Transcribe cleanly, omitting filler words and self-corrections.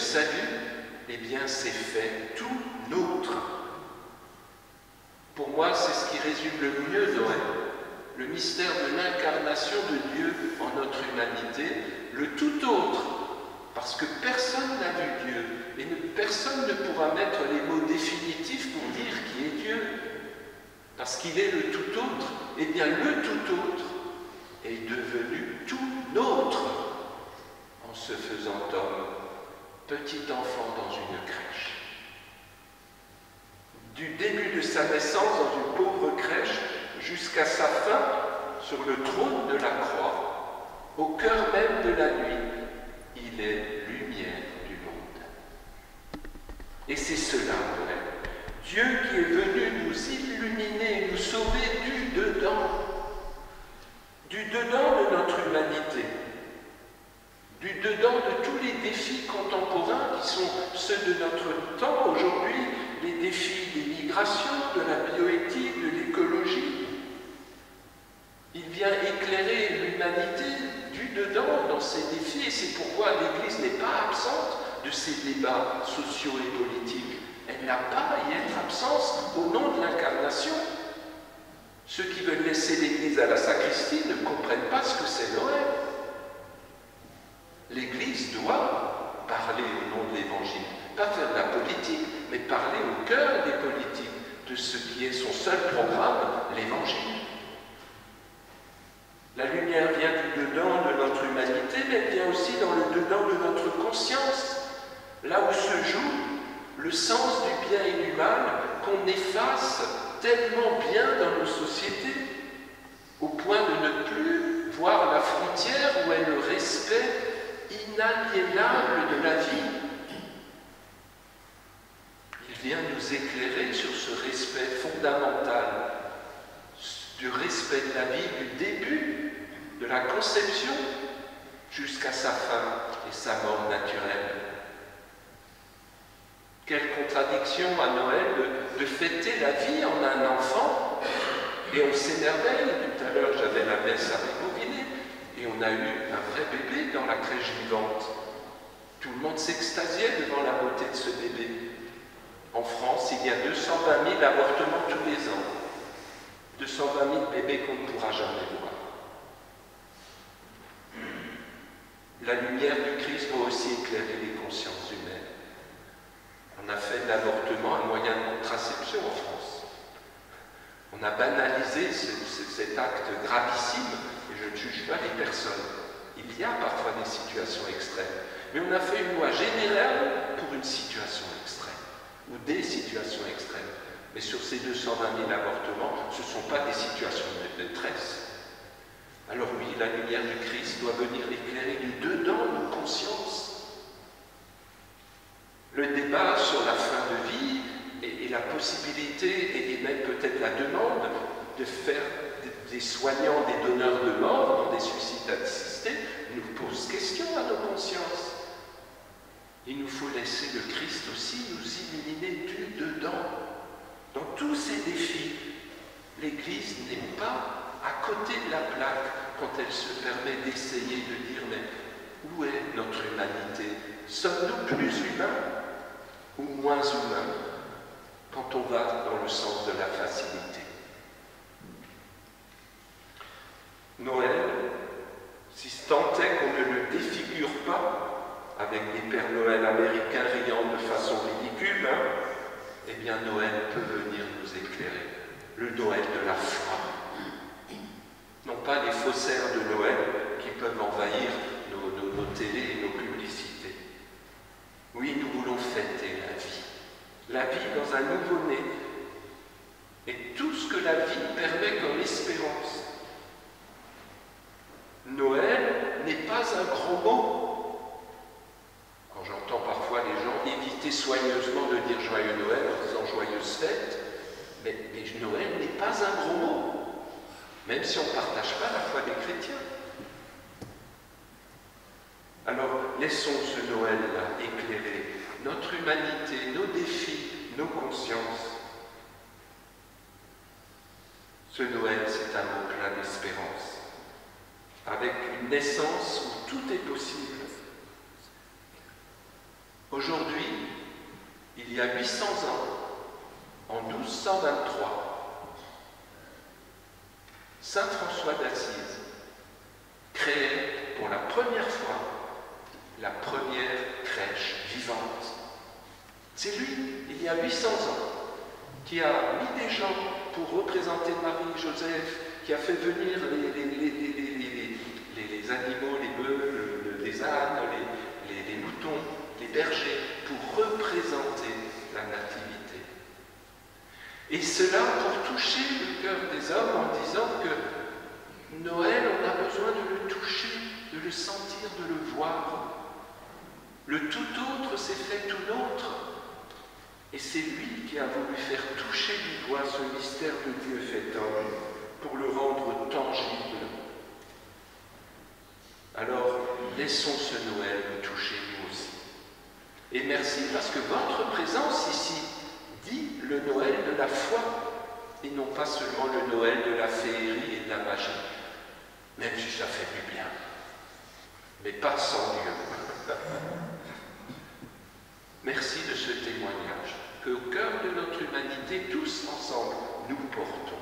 salut, eh bien, c'est fait tout nôtre. Pour moi, c'est ce qui résume le mieux Noël. Le mystère de l'incarnation de Dieu en notre humanité, le tout autre, parce que personne n'a vu Dieu, et personne ne pourra mettre les mots définitifs pour dire qui est Dieu, parce qu'il est le tout autre. Eh bien, le tout autre est devenu tout nôtre en se faisant homme, petit enfant dans une crèche. Du début de sa naissance dans une pauvre crèche jusqu'à sa fin sur le trône de la croix, au cœur même de la nuit, il est lumière du monde. Et c'est cela, Noël. Dieu qui est venu nous illuminer, nous sauver du dedans de notre humanité, du dedans de tous les défis contemporains qui sont ceux de notre temps aujourd'hui, les défis des migrations, de la bioéthique, de l'écologie. Il vient éclairer l'humanité du dedans dans ces défis, et c'est pourquoi l'Église n'est pas absente de ces débats sociaux et politiques. Elle n'a pas à y être absente au nom de l'incarnation. Ceux qui veulent laisser l'Église à la sacristie ne comprennent pas ce que c'est Noël. L'Église doit parler au nom de l'Évangile, pas faire de la politique, mais parler au cœur des politiques, de ce qui est son seul programme, l'Évangile. La lumière vient du dedans de notre humanité, mais elle vient aussi dans le dedans de notre conscience, là où se joue le sens du bien et du mal qu'on efface tellement bien dans nos sociétés, au point de ne plus voir la frontière où est le respect inaliénable de la vie. Il vient nous éclairer sur ce respect fondamental, du respect de la vie du début, de la conception, jusqu'à sa fin et sa mort naturelle. Quelle contradiction à Noël de fêter la vie en un enfant, et on s'émerveille. Tout à l'heure, j'avais la messe à Ribeauvillé, et on a eu un vrai bébé dans la crèche vivante. Tout le monde s'extasiait devant la beauté de ce bébé. En France, il y a 220 000 avortements tous les ans. 220 000 bébés qu'on ne pourra jamais voir. La lumière du Christ doit aussi éclairer les consciences humaines. On a fait de l'avortement un moyen de contraception en France. On a banalisé cet acte gravissime, et je ne juge pas les personnes. Il y a parfois des situations extrêmes, mais on a fait une loi générale pour une situation extrême, ou des situations extrêmes. Mais sur ces 220 000 avortements, ce ne sont pas des situations de détresse. Alors oui, la lumière du Christ doit venir éclairer du dedans nos consciences. Le débat sur la fin de vie et la possibilité, et même peut-être la demande, de faire des soignants, des donneurs de mort dans des suicides assistés, nous pose question à nos consciences. Il nous faut laisser le Christ aussi nous illuminer du dedans. Dans tous ces défis, l'Église n'est pas à côté de la plaque quand elle se permet d'essayer de dire mais où est notre humanité? Sommes-nous plus humains ou moins humains quand on va dans le sens de la facilité? Noël, si tant est qu'on ne le défigure pas avec des Pères Noël américains riant de façon ridicule, eh bien Noël peut venir nous éclairer. Le Noël de la foi. Non pas les faussaires de Noël qui peuvent envahir nos télés et nos publicités. Oui, nous voulons fêter la vie. La vie dans un nouveau-né. Et tout ce que la vie permet comme espérance. Noël n'est pas un gros mot. Quand j'entends parfois les gens éviter soigneusement de dire Joyeux Noël en disant Joyeuse fête, mais Noël n'est pas un gros mot, même si on ne partage pas la foi des chrétiens. Alors, laissons ce Noël-là éclairer notre humanité, nos défis, nos consciences. Ce Noël, c'est un mot plein d'espérance, avec une naissance où tout est possible. Aujourd'hui, il y a 800 ans, en 1223, Saint François d'Assise créait pour la première fois la première crèche vivante. C'est lui, il y a 800 ans, qui a mis des gens pour représenter Marie-Joseph, qui a fait venir les animaux, les bœufs, les ânes, les moutons, les bergers, pour représenter la nativité. Et cela pour toucher le cœur des hommes en disant que Noël, on a besoin de le toucher, de le sentir, de le voir. Le tout autre s'est fait tout nôtre. Et c'est lui qui a voulu faire toucher du doigt ce mystère de Dieu fait homme pour le rendre tangible. Alors, laissons ce Noël nous toucher nous aussi. Et merci parce que votre présence ici dit le Noël de la foi et non pas seulement le Noël de la féerie et de la magie, même si ça fait du bien, mais pas sans Dieu. Merci de ce témoignage qu'au cœur de notre humanité, tous ensemble, nous portons.